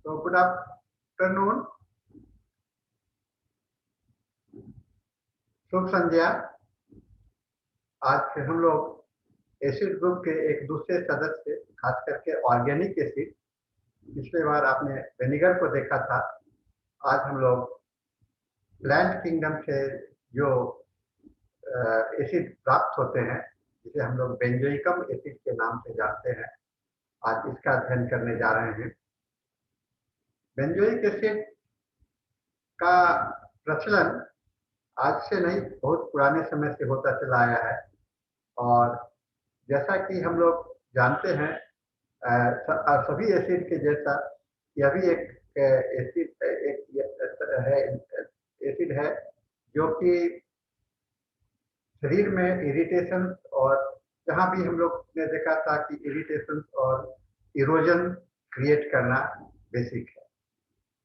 तो good afternoon, शुभ संध्या। आज फिर हम लोग एसिड ग्रुप के एक दूसरे सदस्य, खास करके ऑर्गेनिक एसिड, पिछले बार आपने विनेगर को देखा था। आज हम लोग प्लांट किंगडम से जो एसिड प्राप्त होते हैं, जिसे हम लोग बेंजोइकम एसिड के नाम से जानते हैं, आज इसका अध्ययन करने जा रहे हैं। बेंजोइक एसिड का प्रचलन आज से नहीं, बहुत पुराने समय से होता चला आया है। और जैसा कि हम लोग जानते हैं, सभी एसिड के जैसा यह भी एक एसिड है जो कि शरीर में इरिटेशन, और जहाँ भी हम लोग ने देखा था कि इरिटेशन और इरोजन क्रिएट करना बेसिक है।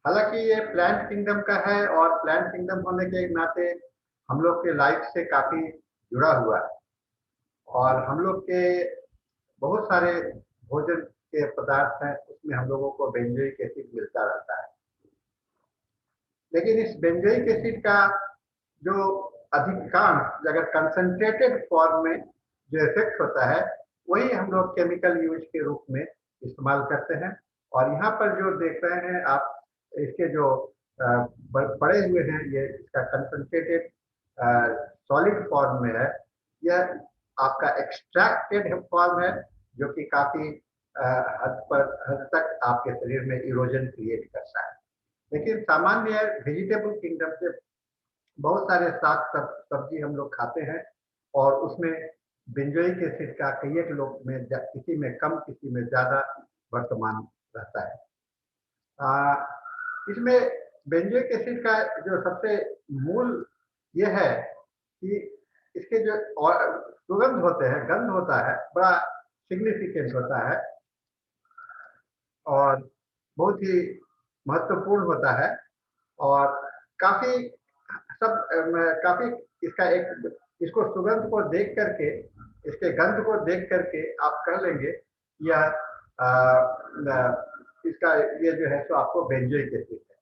हालांकि ये प्लांट किंगडम का है और प्लांट किंगडम होने के नाते हम लोग के लाइफ से काफी जुड़ा हुआ है, और हम लोग के बहुत सारे भोजन के पदार्थ हैं, उसमें हम लोगों को बेंजोइक एसिड मिलता रहता है। लेकिन इस बेंजोइक एसिड का जो अधिकांश, अगर कंसंट्रेटेड फॉर्म में जो इफेक्ट होता है, वही हम लोग केमिकल यूज के रूप में इस्तेमाल करते हैं। और यहाँ पर जो देख रहे हैं आप, इसके जो पड़े हुए हैं, ये इसका कंसंट्रेटेड सॉलिड फॉर्म में है। यह आपका एक्सट्रैक्टेड फॉर्म है, जो कि काफी हद तक आपके शरीर में इरोजन क्रिएट करता है। लेकिन सामान्य वेजिटेबल किंगडम से बहुत सारे साग सब्जी हम लोग खाते हैं, और उसमें बेंजोइक एसिड का कई एक लोग में किसी में कम, किसी में ज्यादा वर्तमान रहता है। इसमें बेंजोइक एसिड का जो सबसे मूल ये है कि इसके जो सुगंध होते हैं, गंध होता है, बड़ा सिग्निफिकेंट होता है और बहुत ही महत्वपूर्ण होता है। और काफी काफी इसका इसको सुगंध को देख करके, इसके गंध को देख करके आप कह लेंगे यह इसका ये जो है सो आपको बेंजोइक एसिड है।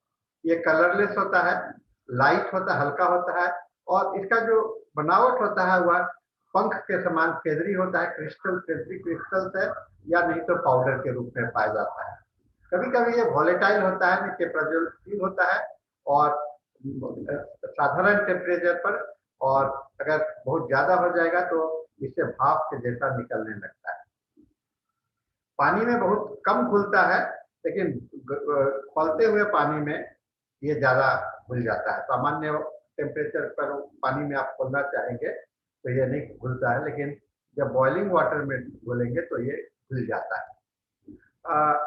ये कलरलेस होता है, लाइट होता है, हल्का होता है, और इसका जो बनावट होता है वह पंख के समान फेदरी होता है, क्रिस्टल है, या नहीं तो पाउडर के रूप में पाया जाता है। कभी कभी ये वॉलेटाइल होता है, टेम्परेचर होता है, और साधारण टेम्परेचर पर, और अगर बहुत ज्यादा हो जाएगा तो इससे भाप के जैसा निकलने लगता है। पानी में बहुत कम घुलता है, लेकिन खौलते हुए पानी में ये ज्यादा घुल जाता है। सामान्य टेम्परेचर पर पानी में आप खोलना चाहेंगे तो ये नहीं घुलता है, लेकिन जब बॉइलिंग वाटर में घोलेंगे तो ये घुल जाता है।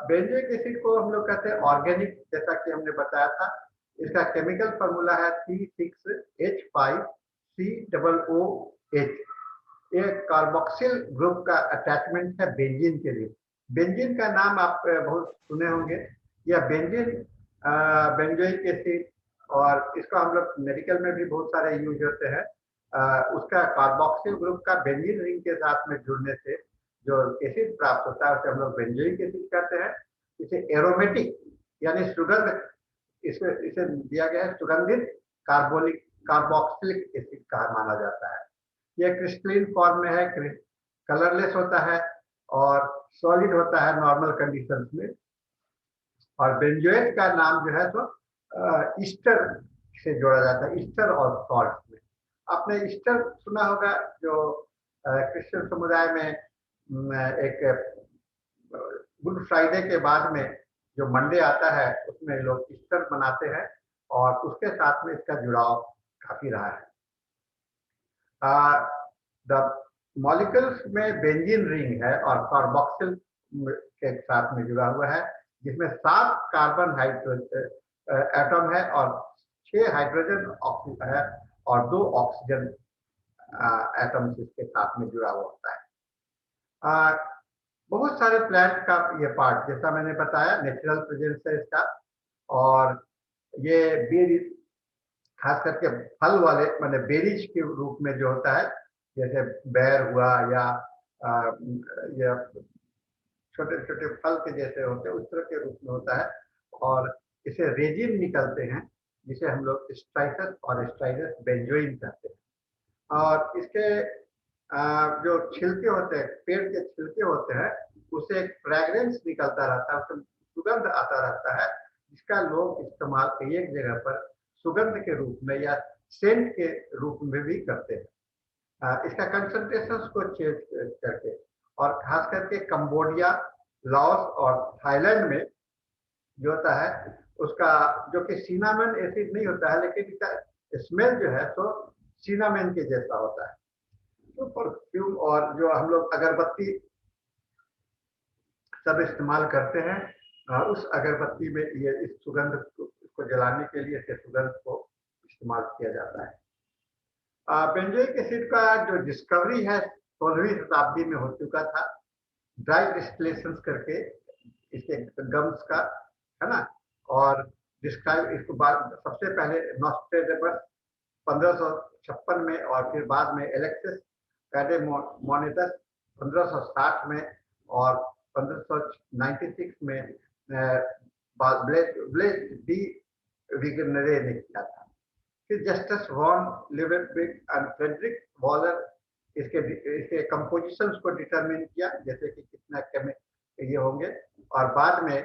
बेंजोइक एसिड को हम लोग कहते हैं ऑर्गेनिक, जैसा कि हमने बताया था। इसका केमिकल फॉर्मूला है C6H5COOH। ये कार्बोक्सिल ग्रुप का अटैचमेंट है बेंजीन के लिए। बेंजीन का नाम आप बहुत सुने होंगे। यह बेंजीन बेंजोइक एसिड, और इसको हम लोग मेडिकल में भी बहुत सारे यूज होते हैं। उसका कार्बोक्सिल ग्रुप का बेंजीन रिंग के साथ में जुड़ने से जो एसिड प्राप्त होता है उसे हम लोग बेंजोइक एसिड कहते हैं। इसे एरोमेटिक यानी सुगंध, इसे दिया गया है सुगंधित कार्बोक्सिलिक एसिड कहा माना जाता है। यह क्रिस्टलिन फॉर्म में है, कलरलेस होता है और सॉलिड होता है नॉर्मल कंडीशंस में। और बेंजोएट का नाम जो है तो ईस्टर से जोड़ा जाता है, ईस्टर और सॉल्ट में। आपने ईस्टर सुना होगा, जो क्रिश्चियन समुदाय में एक गुड फ्राइडे के बाद में जो मंडे आता है उसमें लोग ईस्टर मनाते हैं, और उसके साथ में इसका जुड़ाव काफी रहा है। द मॉलिक्यूल्स में बेंजीन रिंग है और कार्बोक्सिल के साथ में जुड़ा हुआ है, जिसमें 7 कार्बन एटम है और 6 हाइड्रोजन है और 2 ऑक्सीजन एटम्स इसके साथ में जुड़ा हुआ होता है। बहुत सारे प्लांट का ये पार्ट, जैसा मैंने बताया, नेचुरल प्रेजेंस है इसका। और ये बेरीज, खास करके फल वाले माने बेरीज के रूप में जो होता है, जैसे बेर हुआ या छोटे छोटे फल के जैसे होते हैं, उस तरह के रूप में होता है। और इसे रेजिन निकलते हैं, जिसे हम लोग स्ट्राइसस और स्ट्राइडस बेंजोइन कहते हैं। और इसके जो छिलके होते हैं, पेड़ के छिलके होते हैं, उससे एक फ्रेग्रेंस निकलता रहता है, उससे सुगंध आता रहता है, जिसका लोग इस्तेमाल एक जगह पर सुगंध के रूप में या सेंट के रूप में भी करते हैं। इसका कंसंट्रेशन को चेंज करके, और खास करके कंबोडिया, लाओस और थाईलैंड में जो होता है उसका, जो कि सिनामन एसिड नहीं होता है, लेकिन इसका स्मेल जो है तो सिनामन के जैसा होता है। तो परफ्यूम और जो हम लोग अगरबत्ती सब इस्तेमाल करते हैं, उस अगरबत्ती में ये इस सुगंध को जलाने के लिए इस सुगंध को इस्तेमाल किया जाता है। बेंजोइक एसिड का जो डिस्कवरी है 16वीं शताब्दी में हो चुका था, ड्राई डिस्टिलेशन करके इसके गम्स का, है ना। और डिस्क्राइब इसको बाद सबसे पहले नॉस्ट्रेडेमस 1556 में, और फिर बाद में एलेक्सिस कैडेमोनिटस 1560 में, और 1596 में ब्लेज डी विगनरे ने किया था। फिर Justus von Liebig and Friedrich Wohler इसके कंपोजिशंस को डिटरमिन किया, जैसे कि कितना ये होंगे, और बाद में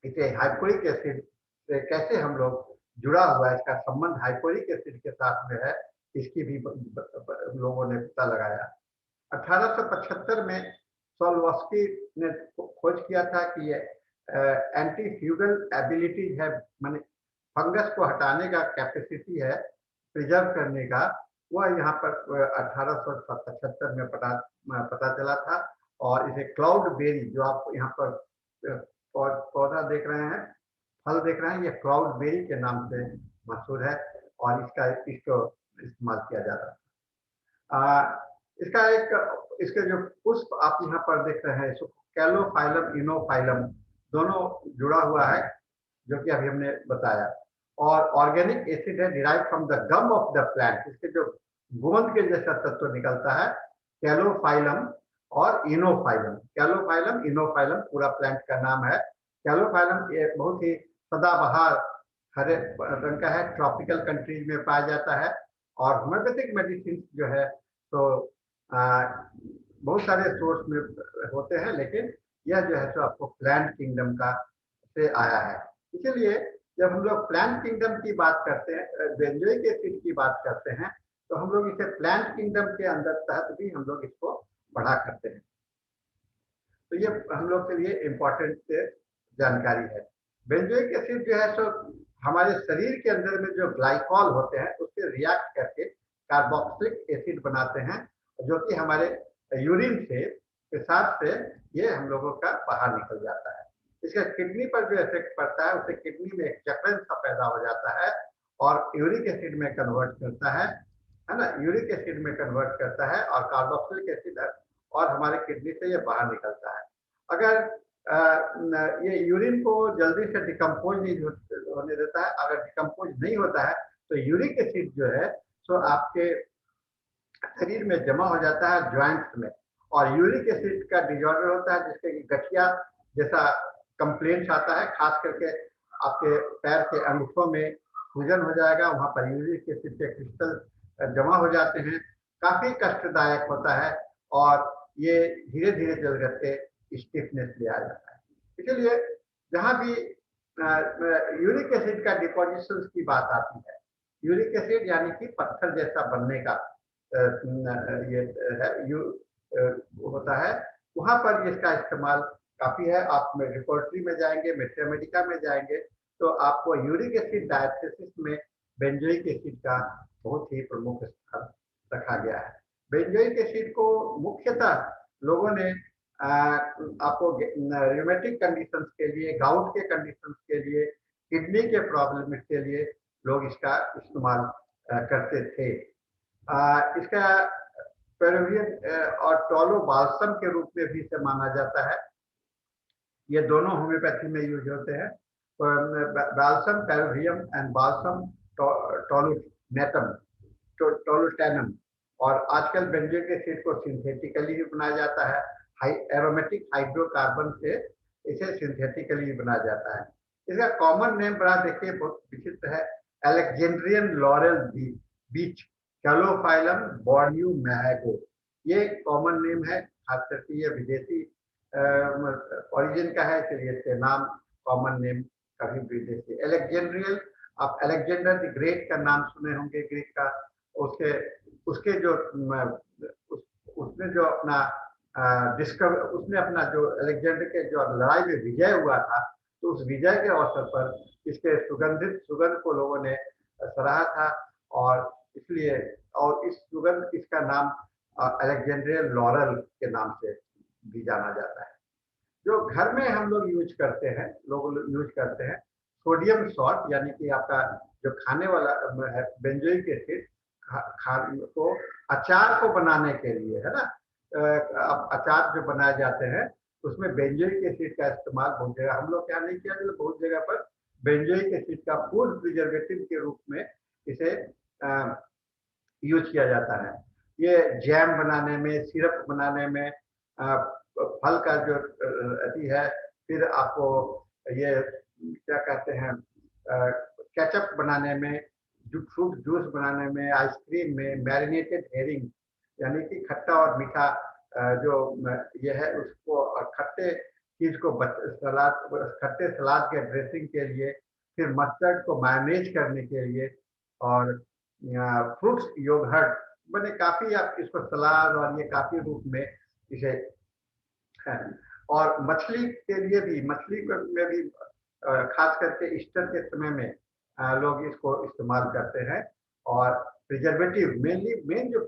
इसे हाइपोरिक एसिड से कैसे हम लोग जुड़ा हुआ है, इसका संबंध हाइपोरिक एसिड के साथ में है, इसकी भी लोगों ने पता लगाया। 1875 में सोलवस्की ने खोज किया था कि ये एंटी फ्यूगल एबिलिटी है, माने फंगस को हटाने का कैपेसिटी है, प्रिजर्व करने का, वह यहाँ पर 1875 में पता चला था। और इसे क्लाउड बेरी, जो आप यहाँ पर पौधा देख रहे हैं, फल देख रहे हैं, ये क्लाउड बेरी के नाम से मशहूर है, और इसको इस्तेमाल किया जाता है। इसके जो पुष्प आप यहाँ पर देख रहे हैं, कैलोफाइलम इनोफाइलम दोनों जुड़ा हुआ है, जो कि अभी हमने बताया। और ऑर्गेनिक एसिड है derive from the gum of the plant, इसके जो गोंद के जैसा तत्व निकलता है, कैलोफाइलम और इनोफाइलम। कैलोफाइलम इनोफाइलम पूरा प्लांट का नाम है। कैलोफाइलम ये बहुत ही सदाबहार हरे रंग का है, ट्रॉपिकल कंट्रीज में पाया जाता है। और होम्योपैथिक मेडिसिन जो है तो बहुत सारे सोर्स में होते हैं, लेकिन यह जो है तो आपको प्लांट किंगडम का से आया है। इसीलिए जब हम लोग प्लांट किंगडम की बात करते हैं, बेंजोइक एसिड की बात करते हैं, तो हम लोग इसे प्लांट किंगडम के अंदर तहत भी हम लोग इसको पढ़ा करते हैं। तो ये हम लोग के लिए इम्पोर्टेंट जानकारी है। बेंजोइक एसिड जो है तो हमारे शरीर के अंदर में जो ग्लाइकॉल होते हैं उससे रिएक्ट करके कार्बोक्सिलिक एसिड बनाते हैं, जो कि हमारे यूरिन से, पेशाब से ये हम लोगों का बाहर निकल जाता है। इसका किडनी पर जो इफेक्ट पड़ता है, उससे किडनी में एक जकड़न सा पैदा हो जाता है और यूरिक एसिड में कन्वर्ट करता है ना, यूरिक एसिड में कन्वर्ट करता है, और कार्बोक्सिलिक एसिड और हमारे किडनी से ये बाहर निकलता है। अगर ये यूरिन को जल्दी से डिकम्पोज नहीं होने देता है, अगर डिकम्पोज नहीं होता है तो यूरिक एसिड जो है तो आपके शरीर में जमा हो जाता है ज्वाइंट्स में, और यूरिक एसिड का डिजॉर्डर होता है, जिसके गठिया जैसा कंप्लेंट्स आता है, खास करके आपके पैर के अंगूठों में सूजन हो जाएगा, वहां पर यूरिक एसिड के क्रिस्टल जमा हो जाते हैं, काफी कष्टदायक होता है, और ये धीरे धीरे चल करके स्टिफनेस ले आ जाता है। इसलिए जहां भी यूरिक एसिड का डिपोजिशन की बात आती है, यूरिक एसिड यानी कि पत्थर जैसा बनने का ये है होता है, वहां पर इसका इस्तेमाल काफी है। आप लेबोरेटरी में जाएंगे, मैथमेटिका में जाएंगे, तो आपको यूरिक एसिड डायथेसिस में बेंजोइक एसिड का बहुत ही प्रमुख स्थान रखा गया है। बेंजोइक एसिड को मुख्यतः लोगों ने आपको रियूमेटिक कंडीशंस के लिए, गाउट के कंडीशंस के लिए, किडनी के प्रॉब्लम के लिए लोग इसका इस्तेमाल करते थे। इसका पेरुवियन और टोलो बाल्सम के रूप में भी इसे माना जाता है। ये दोनों होम्योपैथी में यूज होते हैं। Balsam Peruvianum and balsam tolutanum, tolutanum. और आजकल बेंजोइक एसिड को सिंथेटिकली भी बनाया जाता है, एरोमेटिक हाइड्रोकार्बन से इसे सिंथेटिकली बनाया जाता है। इसका कॉमन नेम बड़ा देखिए बहुत विचित्र है, अलेक्जेंड्रियन लॉरेल बीच कैलोफाइलम बोर्नियो मैगो। ये कॉमन नेम है, खास करके ये विदेशी ओरिजिन का है, इसलिए इसके नाम कॉमन नेम कभी विदेशी। अलेक्जेंड्रियल, आप अलेक्जेंडर द ग्रेट का नाम सुने होंगे, ग्रीक का। उसके उसके जो उसने जो अपना डिस्कवर, उसने अपना जो अलेक्जेंडर के जो लड़ाई में विजय हुआ था, तो उस विजय के अवसर पर इसके सुगंधित सुगंध को लोगों ने सराहा था, और इसलिए और इस सुगंध, इसका नाम अलेक्जेंड्रियन लॉरेल के नाम से भी जाना जाता है। जो घर में हम लोग यूज करते हैं, लोग यूज करते हैं सोडियम सॉल्ट, यानी कि आपका जो खाने वाला है बेंजोइक एसिड, को अचार को बनाने के लिए, है ना, अचार जो बनाए जाते हैं उसमें बेंजोइक एसिड का इस्तेमाल बहुत जगह, हम लोग क्या नहीं किया, बहुत जगह पर बेंजोइक एसिड का फूड प्रिजर्वेटिव के रूप में इसे यूज किया जाता है। ये जैम बनाने में, सिरप बनाने में, फल का जो अति है, फिर आपको ये क्या कहते हैं, केचप बनाने में, फ्रूट जूस बनाने में, आइसक्रीम में, मैरिनेटेड हेरिंग यानी कि खट्टा और मीठा जो ये है उसको, खट्टे चीज को सलाद, खट्टे सलाद के ड्रेसिंग के लिए, फिर मस्टर्ड को मैनेज करने के लिए, और फ्रूट्स योगर्ट बने काफी, आप इसको सलाद और ये काफी रूप में इसे है। और मछली के लिए भी, मछली में भी खास करके ईस्टर के समय में लोग इसको इस्तेमाल करते हैं। और प्रिजर्वेटिव मेन जो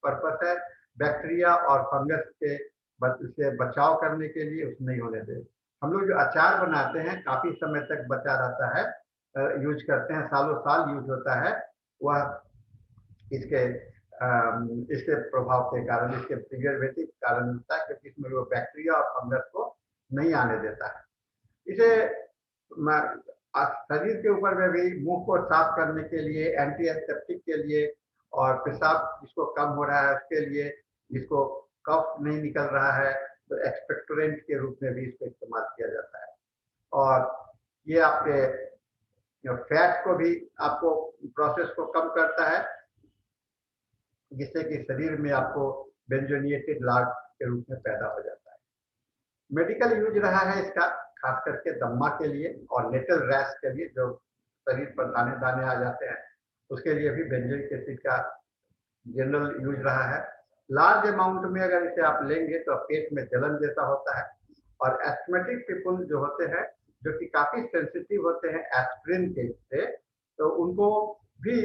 पर्पस है, बैक्टीरिया और फंगस के से बचाव करने के लिए, उसे नहीं होने दे। हम लोग जो अचार बनाते हैं काफी समय तक बचा रहता है, यूज करते हैं, सालों साल यूज होता है, वह इसके प्रभाव के कारण, इसके प्रिजर्वेटिव के कारण मिलता है, क्योंकि इसमें वो बैक्टीरिया और फंगस को नहीं आने देता है। इसे शरीर के ऊपर में भी, मुंह को साफ करने के लिए, एंटीसेप्टिक के लिए, और पेशाब जिसको कम हो रहा है उसके लिए, जिसको कफ नहीं निकल रहा है तो एक्सपेक्टोरेंट के रूप में भी इसको इस्तेमाल किया जाता है। और ये आपके फैट को भी, आपको प्रोसेस को कम करता है, जिससे कि शरीर में आपको बेंजोनिएटेड लाग के रूप में पैदा हो जाता है। मेडिकल यूज रहा है इसका, खास करके दम्मा के लिए और लिटिल रैश के लिए, जो शरीर पर दाने दाने आ जाते हैं, उसके लिए भी बेंजोइक एसिड का जनरल यूज रहा है। लार्ज अमाउंट में अगर इसे आप लेंगे तो पेट में जलन जैसा होता है। और एस्थमेटिक पीपल जो होते हैं, जो कि काफी सेंसिटिव होते हैं एस्पिरिन के से, तो उनको भी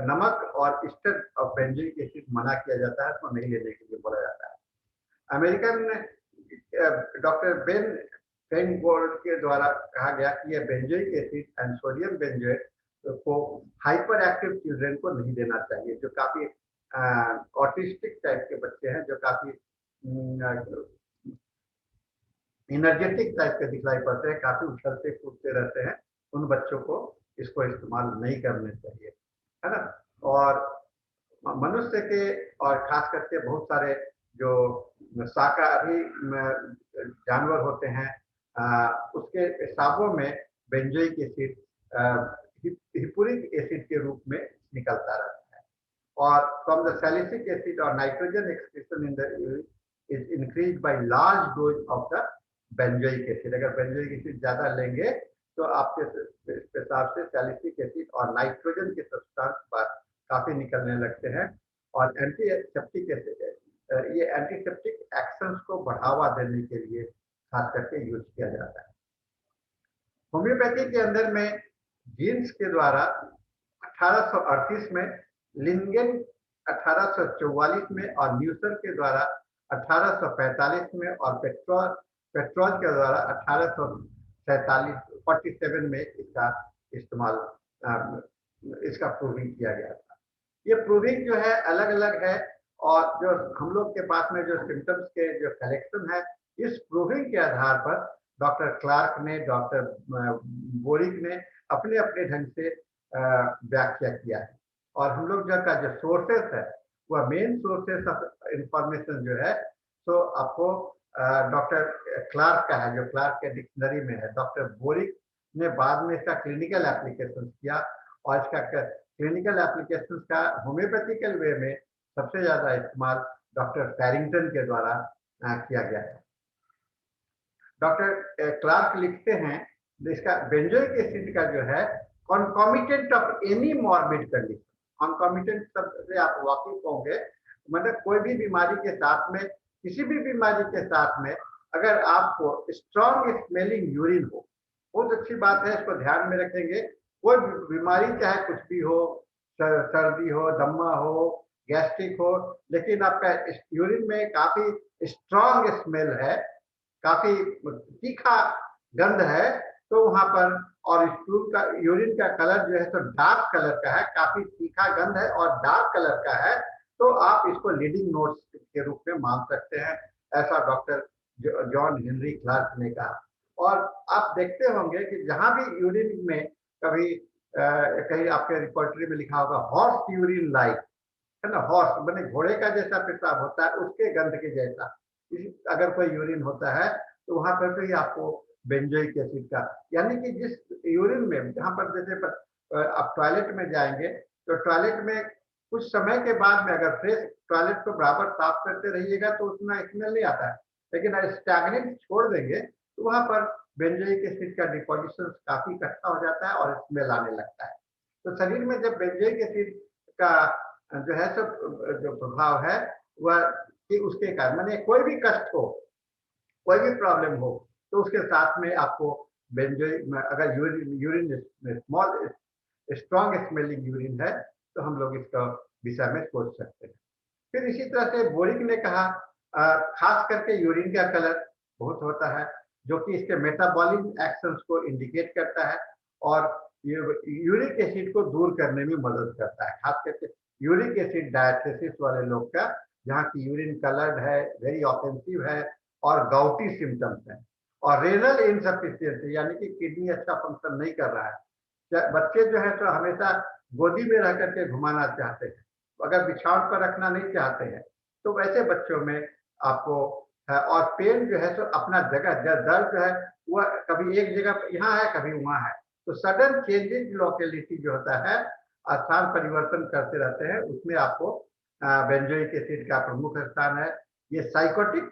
नमक और ईस्टर और बेंजोइक एसिड मना किया जाता है, तो नहीं लेने के लिए बोला जाता है। अमेरिकन डॉक्टर बेन फेनगोल्ड के द्वारा कहा गया कि यह benzoic acid and sodium benzoate को हाइपर एक्टिव चिल्ड्रन को नहीं देना चाहिए, जो काफी ऑटिस्टिक टाइप के बच्चे हैं, जो काफी एनर्जेटिक टाइप के दिखलाई पड़ते हैं, काफी उछलते कूदते रहते हैं, उन बच्चों को इसको इस्तेमाल नहीं करने चाहिए, है ना। और मनुष्य के, और खास करके बहुत सारे जो शाकाहारी जानवर होते हैं, उसके पेशाबों में बेंजोइक एसिड हिपुरिक एसिड के रूप में निकलता रहता है। और फ्रॉम द सैलिसिक एसिड और nitrogen excretion in the urine is increase by large dose of the benzoic acid. अगर बेंजोइक एसिड ज्यादा लेंगे तो आपके पेशाब से सैलिसिक एसिड और नाइट्रोजन के सब्सटेंस काफी निकलने लगते हैं। और एंटीसेप्टिक एसिड, ये एंटीसेप्टिक एक्शंस को बढ़ावा देने के लिए खास करके यूज किया जाता है। होम्योपैथी के अंदर में जीन्स के द्वारा 1838 में, लिंगेन 1844 में, और न्यूसर के द्वारा 1845 में, और पेट्रोल के द्वारा 1847 में इसका इस्तेमाल, इसका प्रूविंग किया गया था। ये प्रूविंग जो है अलग अलग है, और जो हम लोग के पास में जो सिम्टम्स के जो कलेक्शन है, इस प्रूविंग के आधार पर डॉक्टर क्लार्क ने, डॉक्टर बोरिक ने अपने अपने ढंग से व्याख्या किया है। और हम लोग का जो सोर्सेस है, वह मेन सोर्सेस ऑफ इंफॉर्मेशन जो है, तो आपको डॉक्टर क्लार्क का है, जो क्लार्क के डिक्शनरी में है। डॉक्टर बोरिक ने बाद में इसका क्लिनिकल एप्लीकेशन किया और इसका क्लिनिकल एप्लीकेशन का होम्योपैथिकल वे में सबसे ज़्यादा इस्तेमाल डॉक्टर फैरिंगटन के द्वारा किया गया है। डॉक्टर क्लार्क लिखते हैं इसका बेंजोइक एसिड का जो है concomitant of any morbid condition, concomitant शब्द से आप वाकिफ होंगे, मतलब कोई भी बीमारी के साथ में, किसी भी बीमारी के साथ में अगर आपको स्ट्रॉन्ग स्मेलिंग यूरिन हो, बहुत अच्छी बात है, इसको ध्यान में रखेंगे। कोई बीमारी चाहे कुछ भी हो, सर्दी हो, दम्मा हो, गैस्ट्रिक हो, लेकिन आपका यूरिन में काफी स्ट्रॉन्ग स्मेल है, काफी तीखा गंध है, तो वहां पर, और स्टूल का यूरिन का कलर जो है तो डार्क कलर का है, काफी तीखा गंध है और डार्क कलर का है, तो आप इसको लीडिंग नोट्स के रूप में मान सकते हैं, ऐसा डॉक्टर जॉन हेनरी क्लार्क ने कहा। और आप देखते होंगे कि जहां भी यूरिन में कभी कहीं आपके रिपोर्टरी में लिखा होगा हॉर्स यूरिन लाइक, है ना, हॉर्स मैंने घोड़े का जैसा पेशाब होता है उसके गंध के जैसा, अगर कोई यूरिन होता है तो वहां पर भी आपको बेंजोइक एसिड का, यानी कि जिस यूरिन में, जहां पर जैसे आप टॉयलेट में जाएंगे तो टॉयलेट में कुछ समय के बाद में अगर फ्रेश टॉयलेट को बराबर साफ करते रहिएगा तो उसमें स्मेल नहीं आता है, लेकिन अगर स्टैग्नेंट छोड़ देंगे तो वहां पर बेंजोइक एसिड का डिपोजिशन काफी इकट्ठा हो जाता है और स्मेल आने लगता है। तो शरीर में जब बेंजोइक एसिड का जो है सब जो प्रभाव है वह कि उसके कारण माने कोई भी कष्ट हो, कोई भी प्रॉब्लम हो, तो उसके साथ में आपको बेंजोइक, अगर यूरिन में स्मॉल स्ट्रॉन्ग स्मेलिंग यूरिन है तो हम लोग इसका विषय में सोच सकते हैं। फिर इसी तरह से बोरिक ने कहा खास करके यूरिन का कलर बहुत होता है जो कि इसके मेटाबॉलिक एक्शंस को इंडिकेट करता है और यूरिक एसिड को दूर करने में मदद करता है, खास करके यूरिक एसिड डायथेसिस वाले लोग का, जहाँ की यूरिन कलर्ड है, वेरी ऑफेंसिव है और गाउटी सिम्टम्स है, और रेनल इनसफिशियंसी यानी कि किडनी अच्छा फंक्शन नहीं कर रहा है। बच्चे जो है तो हमेशा गोदी में रह करके घुमाना चाहते हैं, अगर बिछावन पर रखना नहीं चाहते हैं, तो वैसे बच्चों में आपको और पेन जो है तो अपना जगह दर्द जो है वह कभी एक जगह यहाँ है कभी वहाँ है, तो सडन चेंजेस लोकेलिटी जो होता है, स्थान परिवर्तन करते रहते हैं, उसमें आपको बेंजोइक एसिड का प्रमुख स्थान है। ये साइकोटिक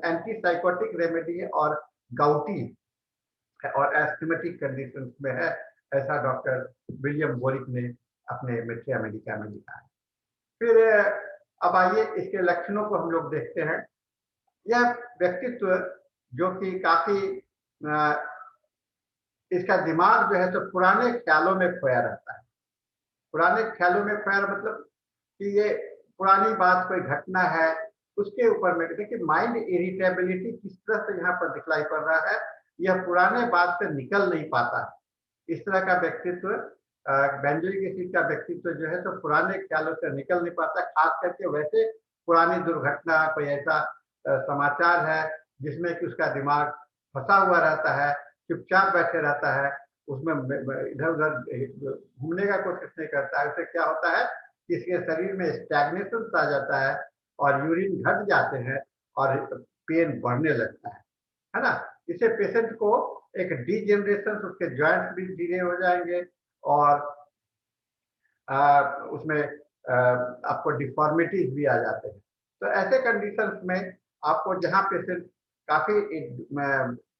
एंटी साइकोटिक रेमेडी है और गाउटी और एस्थमेटिक कंडीशन में है, ऐसा डॉक्टर विलियम बोरिक ने अपने मिट्री अमेरिका में लिखा है। फिर अब आइए इसके लक्षणों को हम लोग देखते हैं। यह व्यक्तित्व जो कि काफी इसका दिमाग जो है तो पुराने ख्यालों में खोया रहता है, पुराने ख्यालों में खोया मतलब कि ये पुरानी बात कोई घटना है उसके ऊपर में, देखिए माइंड इरिटेबिलिटी किस तरह से यहाँ पर दिखलाई पड़ रहा है, यह पुराने बात से निकल नहीं पाता है। इस तरह का व्यक्तित्व बेंजोइक एसिड का व्यक्तित्व जो है तो पुराने ख्यालों से निकल नहीं पाता, खास करके वैसे पुरानी दुर्घटना कोई ऐसा समाचार है जिसमें कि उसका दिमाग फंसा हुआ रहता है, चुपचाप बैठे रहता है, उसमें इधर उधर घूमने का कोशिश नहीं करता है। उससे क्या होता है कि इसके शरीर में स्टैग्नेशन आ जाता है और यूरिन घट जाते हैं और पेन बढ़ने लगता है ना। इससे पेशेंट को एक डीजेनरेशन, उसके जॉइंट्स भी ढीले हो जाएंगे और उसमें आपको डिफॉर्मिटीज भी आ जाते हैं। तो ऐसे कंडीशंस में आपको जहाँ पेशेंट काफी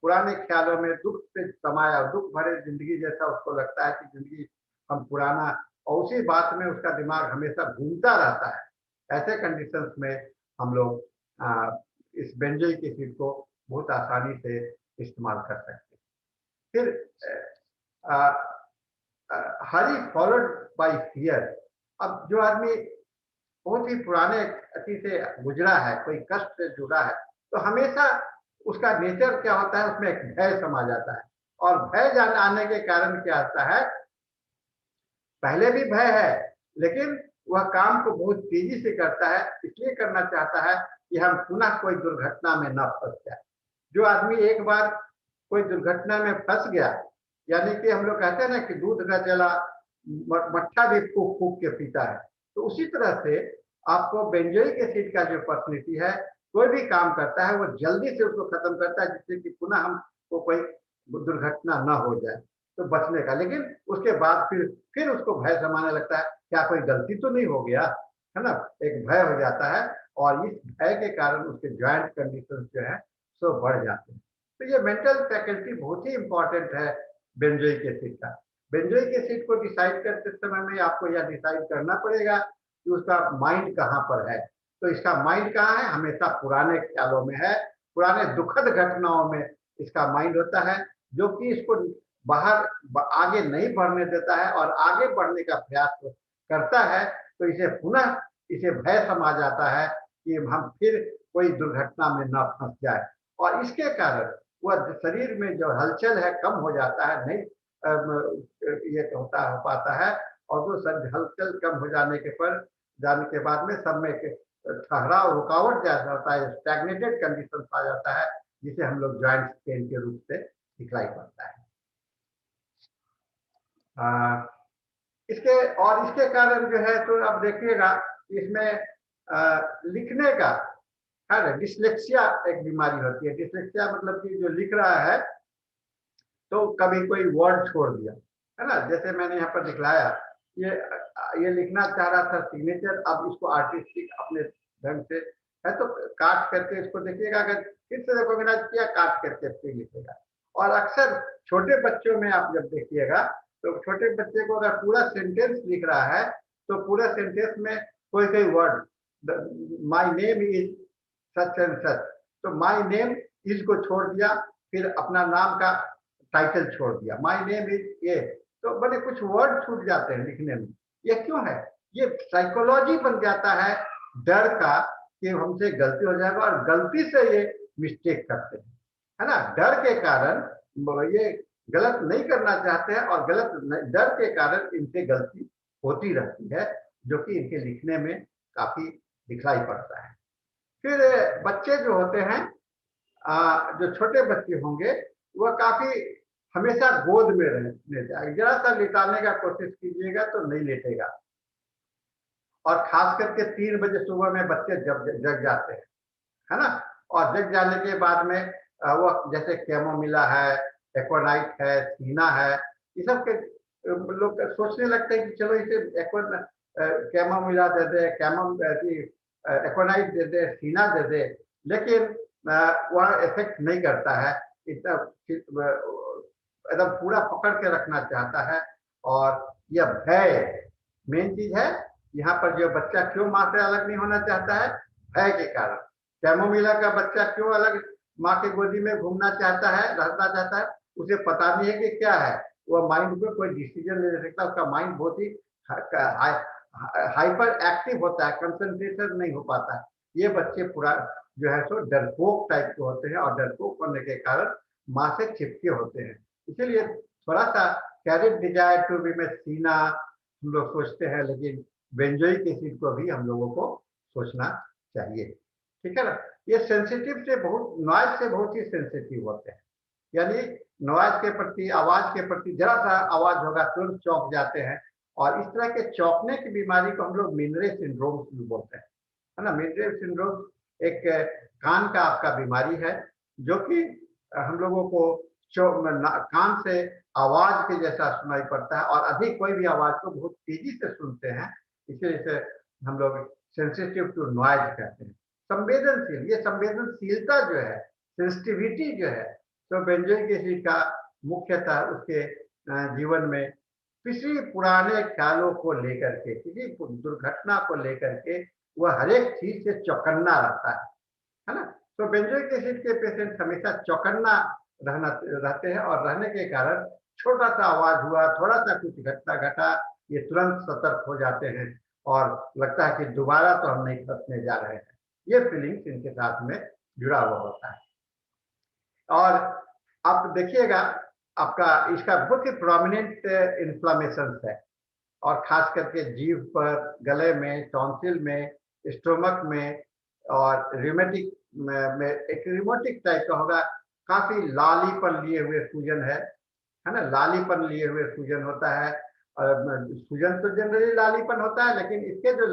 पुराने ख्यालों में दुख से समाया, दुख भरे जिंदगी जैसा उसको लगता है कि जिंदगी हम पुराना, और उसी बात में उसका दिमाग हमेशा घूमता रहता है, ऐसे कंडीशंस में हम लोग इस बेंजोइक एसिड को बहुत आसानी से इस्तेमाल कर सकते हैं। फिर हरी फॉलोड बाय फियर, अब जो आदमी बहुत ही पुराने अति से गुजरा है, कोई कष्ट से जुड़ा है, तो हमेशा उसका नेचर क्या होता है, उसमें एक भय समा जाता है, और भय जान आने के कारण क्या होता है, पहले भी भय है लेकिन वह काम को बहुत तेजी से करता है, इसलिए करना चाहता है कि हम पुनः कोई दुर्घटना में न फंस जाए। जो आदमी एक बार कोई दुर्घटना में फंस गया, यानी कि हम लोग कहते हैं ना कि दूध का जला मट्ठा भी फूक फूक के पीता है, तो उसी तरह से आपको बेंजोइक एसिड का जो पर्सनैलिटी है, कोई भी काम करता है वो जल्दी से उसको खत्म करता है जिससे कि पुनः हमको कोई दुर्घटना न हो जाए। तो बचने का, लेकिन उसके बाद फिर उसको भय समाने लगता है, क्या कोई गलती तो नहीं हो गया, है ना? एक भय हो जाता है और इस भय के कारण उसके जॉइंट कंडीशन जो है सो बढ़ जाते हैं। तो ये मेंटल फैकल्टी बहुत ही इंपॉर्टेंट है बेंजोइक एसिड का। बेंजोइक एसिड को डिसाइड करते समय में आपको यह डिसाइड करना पड़ेगा कि उसका माइंड कहाँ पर है। तो इसका माइंड कहाँ है? हमेशा पुराने ख्यालों में है, पुराने दुखद घटनाओं में इसका माइंड होता है, जो कि इसको बाहर आगे नहीं बढ़ने देता है और आगे बढ़ने का प्रयास करता है। तो इसे पुनः इसे भय समा जाता है कि हम फिर कोई दुर्घटना में न फंस जाए, और इसके कारण वह शरीर में जो हलचल है कम हो जाता है, नहीं ये होता हो पाता है। और जो हलचल कम हो जाने के बाद में सब में ठहराव, रुकावट जैसा होता है, स्टैग्नेटेड कंडीशन आ जाता है, जिसे हम लोग जॉइंट पेन के रूप से दिखलाई पड़ता है। इसके कारण जो है, तो अब देखिएगा इसमें लिखने का है, डिस्लेक्सिया एक बीमारी होती है। डिस्लेक्सिया मतलब कि जो लिख रहा है तो कभी कोई वर्ड छोड़ दिया, है ना? जैसे मैंने यहाँ पर दिखलाया, ये लिखना चाह रहा था सिग्नेचर, अब इसको आर्टिस्टिक अपने ढंग से है तो काट करके इसको देखिएगा, अगर फिर से देखोगे ना किया काट करके फिर लिखेगा। और अक्सर छोटे बच्चों में आप जब देखिएगा तो छोटे बच्चे को अगर पूरा सेंटेंस लिख रहा है तो पूरा सेंटेंस में कोई कोई word, my name is such and such, तो माई नेम इज को छोड़ दिया, फिर अपना नाम का टाइटल छोड़ दिया, माई नेम इज ये, तो बड़े कुछ वर्ड छूट जाते हैं लिखने में। ये क्यों है? ये साइकोलॉजी बन जाता है डर का कि हमसे गलती हो जाएगा, और गलती से ये मिस्टेक करते हैं, है ना? डर के कारण ये गलत नहीं करना चाहते हैं, और डर के कारण इनसे गलती होती रहती है, जो कि इनके लिखने में काफी दिखलाई पड़ता है। फिर बच्चे जो होते हैं, जो छोटे बच्चे होंगे, वह काफी हमेशा गोद में रहने चाहिए। जरा सा लिटाने का कोशिश कीजिएगा तो नहीं लेटेगा, और खास करके 3 बजे सुबह में बच्चे जग जाते हैं, है ना? और जग जाने के बाद में वो जैसे कैमोमिला है, एक्वानाइट है, सीना है, ये सब के लोग सोचने लगते हैं कि चलो इसे कैमोमिला दे दे, एक्वानाइट दे दे, सीना दे दे, लेकिन वह इफेक्ट नहीं करता है। इतना एकदम पूरा पकड़ के रखना चाहता है। और यह भय मेन चीज है। यहाँ पर जो बच्चा क्यों माँ से अलग नहीं होना चाहता है? भय के कारण। कैमोमिला का बच्चा क्यों अलग माँ के गोदी में घूमना चाहता है, रहना चाहता है? उसे पता नहीं है कि क्या है, वह माइंड में कोई डिसीजन नहीं ले सकता, उसका माइंड बहुत ही हाइपर एक्टिव होता है, कंसंट्रेशन नहीं हो पाता है। ये बच्चे पूरा जो है सो डरपोक टाइप के होते हैं, और डरपोक होने के कारण माँ से चिपके होते हैं। इसीलिए थोड़ा सा कैरेट डिजायर टू बी में सीना हम लोग सोचते हैं, लेकिन बेंजोइक एसिड को भी हम लोगों को सोचना चाहिए, ठीक है ना? ये सेंसिटिव से बहुत, नॉइज से बहुत ही सेंसिटिव होते हैं, यानी नॉइज के प्रति, आवाज के प्रति जरा सा आवाज होगा तुरंत चौंक जाते हैं। और इस तरह के चौंकने की बीमारी को हम लोग मिनरे सिंड्रोम भी बोलते हैं, है ना? मिनरे सिंड्रोम एक कान का आपका बीमारी है, जो कि हम लोगों को कान से आवाज के जैसा सुनाई पड़ता है, और अधिक कोई भी आवाज को बहुत तेजी से सुनते हैं, इसीलिए इसे हम लोग सेंसिटिव टू नॉइज कहते हैं। संवेदनशील, ये संवेदनशीलता जो है, सेंसिटिविटी जो है, तो बेंजोइक एसिड का मुख्यतः उसके जीवन में किसी पुराने ख्यालों को लेकर के, किसी दुर्घटना को लेकर के वह हर एक चीज से चौकन्ना रहता है ना? तो बेंजोइक एसिड के पेशेंट हमेशा चौकन्ना रहते हैं, और रहने के कारण छोटा सा आवाज हुआ, थोड़ा सा कुछ घटना घटा, ये तुरंत सतर्क हो जाते हैं, और लगता है कि दोबारा तो हम नहीं फंसने जा रहे हैं। ये फीलिंग्स इनके साथ में जुड़ा हुआ होता है। और आप देखिएगा, आपका इसका बहुत ही प्रोमिनेंट इन्फ्लामेशन है, और खास करके जीभ पर, गले में, टॉन्सिल में, स्टोमक में, और रिमेटिक में एक रिमोटिक टाइप का होगा, काफी लालीपन लिए हुए सूजन है ना? लालीपन लिए हुए सूजन होता है। सूजन तो जनरली लालीपन होता है, लेकिन इसके जो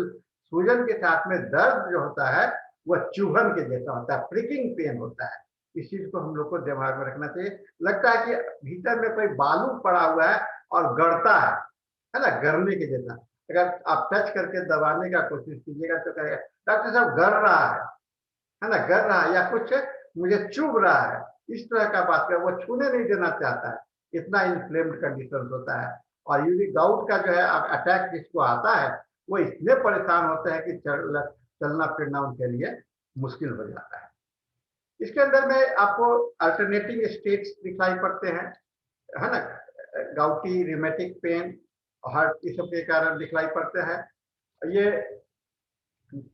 सूजन के साथ में दर्द जो होता है वह चुभन के जैसा होता है, प्रिकिंग पेन होता है। इस चीज को हम लोग को दिमाग में रखना चाहिए। लगता है कि भीतर में कोई बालू पड़ा हुआ है और गड़ता है ना, गड़ने के जैसा। अगर आप टच करके दबाने का कोशिश कीजिएगा तो कहेगा डॉक्टर साहब गड़ रहा है ना, गड़ रहा है, या कुछ मुझे चुभ रहा है, इस तरह का बात है। वो छूने नहीं देना चाहता है, इतना इन्फ्लेम्ड कंडीशन होता है। और यूरिक गाउट का जो है अटैक जिसको आता है, वो इतने परेशान होते हैं कि चलना फिरना उनके लिए मुश्किल हो जाता है। इसके अंदर में आपको अल्टरनेटिंग स्टेट्स दिखाई पड़ते हैं, है ना, गाउटी, रिमेटिक पेन, हार्ट, इस सब के कारण दिखलाई पड़ते हैं। ये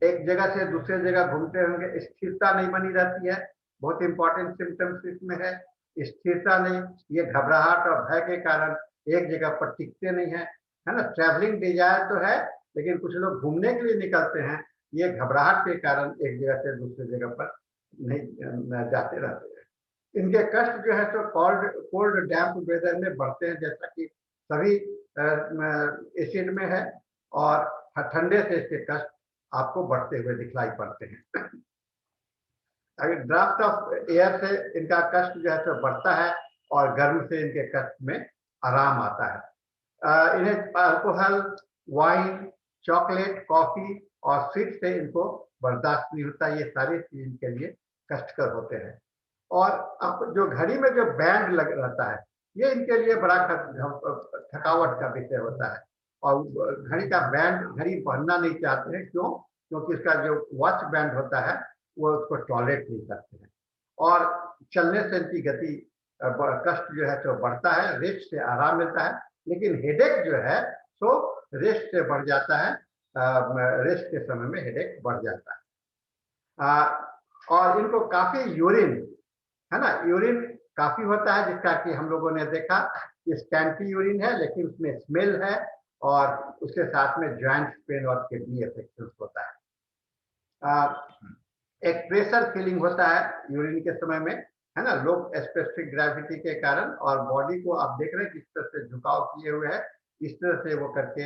एक जगह से दूसरे जगह घूमते होंगे, स्थिरता नहीं बनी रहती है, बहुत इंपॉर्टेंट सिम्टम्स इसमें है, स्थिरता नहीं। ये घबराहट और भय के कारण एक जगह पर टिकते नहीं है ना। ट्रैवलिंग डिजायर तो है, लेकिन कुछ लोग घूमने के लिए निकलते हैं, ये घबराहट के कारण एक जगह से दूसरी जगह पर नहीं जाते रहते हैं। इनके कष्ट जो है तो कोल्ड डैम्प वेदर में बढ़ते हैं, जैसा कि सभी एसिड में है, और ठंडे से इसके कष्ट आपको बढ़ते हुए दिखलाई पड़ते हैं। अगर ड्राफ्ट ऑफ एयर से इनका कष्ट जो है तो बढ़ता है, और गर्म से इनके कष्ट में आराम आता है। इन्हें अल्कोहल, वाइन, चॉकलेट, कॉफी और स्वीट से इनको बर्दाश्त नहीं होता। ये सारी चीज इनके लिए कष्टकर होते हैं। और अब जो घड़ी में जो बैंड लग रहता है, ये इनके लिए बड़ा थकावट का विषय होता है। और घड़ी का बैंड घड़ी पहनना नहीं चाहते हैं, क्यों? क्योंकि इसका जो वॉच बैंड होता है वो उसको टॉलरेट नहीं करते हैं। और चलने से इनकी गति कष्ट जो है तो बढ़ता है, रेस्ट से आराम मिलता है। लेकिन हेडेक जो है तो रेस्ट से बढ़ जाता है, रेस्ट के समय में हेडेक बढ़ जाता है। और इनको काफी यूरिन, है ना, यूरिन काफी होता है, जिसका कि हम लोगों ने देखा स्कैंटी यूरिन है, लेकिन उसमें स्मेल है, और उसके साथ में जॉइंट पेन और किडनी अफेक्शन होता है। एक प्रेशर फीलिंग होता है यूरिन के समय में, है ना, लो स्पेसिफिक ग्रेविटी के कारण। और बॉडी को आप देख रहे हैं किस तरह से झुकाव किए हुए है, इस तरह से वो करके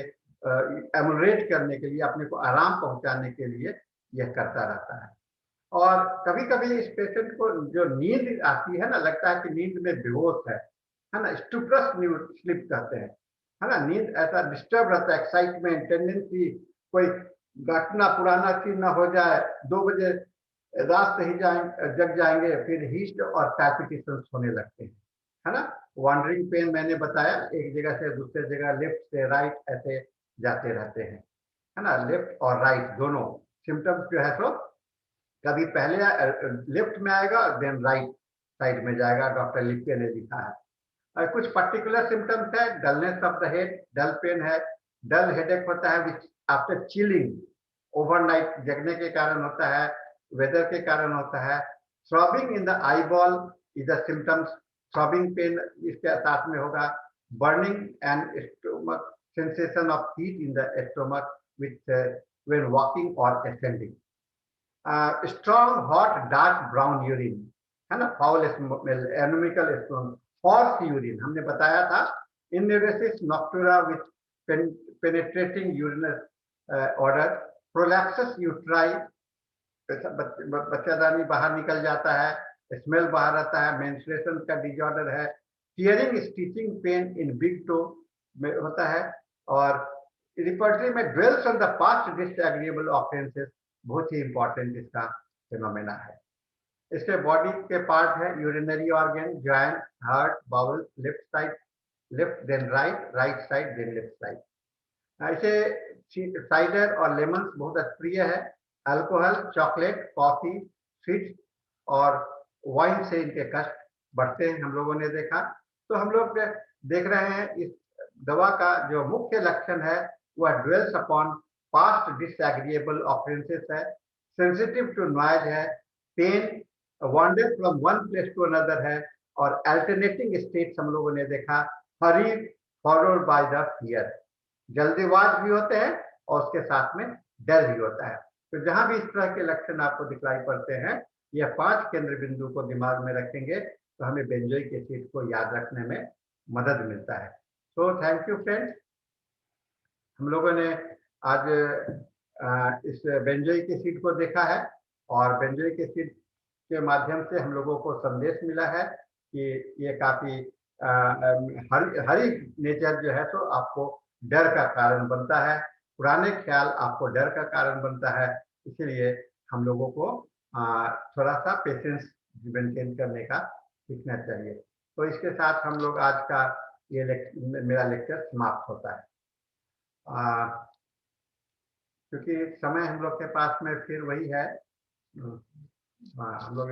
एमुलेट करने के लिए, अपने को आराम पहुंचाने के लिए यह करता रहता है। और कभी कभी इस पेशेंट को जो नींद आती है ना, लगता है कि नींद में बेहोश है ना, स्टूपरस स्लीप कहते हैं, है ना। नींद ऐसा डिस्टर्ब रहता है, एक्साइटमेंट, टेंडेंसी, कोई घटना पुराना चीज ना हो जाए, 2 बजे रात से ही जग जाएंगे, फिर हीट और पैल्पिटेशंस होने लगते हैं, है ना। वॉन्डरिंग पेन मैंने बताया, एक जगह से दूसरे जगह, लेफ्ट से राइट ऐसे जाते रहते हैं, है ना। लेफ्ट और राइट दोनों सिम्टम्स जो है तो कभी पहले लेफ्ट में आएगा और देन राइट साइड में जाएगा, डॉक्टर लिप्के ने लिखा है। और कुछ पर्टिकुलर सिम्टम्स है, dullness of the head, dull pain है, डल हेडेक होता है विच आफ्टर चिलिंग, ओवरनाइट जगने के कारण होता है, वेदर के कारण होता है। Throbbing in the eyeball is the symptoms, throbbing pain इसके साथ में होगा। Burning and stomach, sensation of heat in the stomach with when walking और ascending. Strong hot dark brown urine, है ना, foul smell, ammoniacal stone, horse urine हमने बताया था, enuresis nocturna with penetrating urinous odour, prolapsus uteri, बच्चादानी बाहर निकल जाता है, स्मेल बाहर आता है, मेंस्ट्रुएशन का डिजॉर्डर है, tearing stitching pain in big toe में होता है। और रिपोर्टरी में dwells on the past disagreeable offences, बहुत ही इंपॉर्टेंट इसका फिनोमेना है। इसके बॉडी के पार्ट है urinary organ, joint, heart, bowel, left side, left then right, right side then left side. ऐसे साइडर और लेमन बहुत प्रिय है। अल्कोहल, चॉकलेट, कॉफी, स्वीट और वाइन से इनके कष्ट बढ़ते हैं, हम लोगों ने देखा। तो हम लोग देख रहे हैं इस दवा का जो मुख्य लक्षण है वह dwells upon past disagreeable offences है, सेंसिटिव टू नॉइज है, pain, wander from one place to another है, और अल्टरनेटिंग स्टेट्स हम लोगों ने देखा, hurry followed by the fear, जल्दीबाज भी होते हैं और उसके साथ में डर भी होता है। तो जहां भी इस तरह के लक्षण आपको दिखलाई पड़ते हैं, यह 5 केंद्र बिंदु को दिमाग में रखेंगे तो हमें बेंजोइक एसिड को याद रखने में मदद मिलता है। तो थैंक यू फ्रेंड्स, हम लोगों ने आज इस बेंजोइक एसिड को देखा है, और बेंजोइक एसिड के माध्यम से हम लोगों को संदेश मिला है कि ये काफी हर एक नेचर जो है तो आपको डर का कारण बनता है, पुराने ख्याल आपको डर का कारण बनता है। इसीलिए हम लोगों को थोड़ा सा पेशेंस मेंटेन करने का सीखना चाहिए। तो इसके साथ हम लोग आज का ये मेरा लेक्चर समाप्त होता है। क्योंकि समय हम लोग के पास में फिर वही है, हम लोग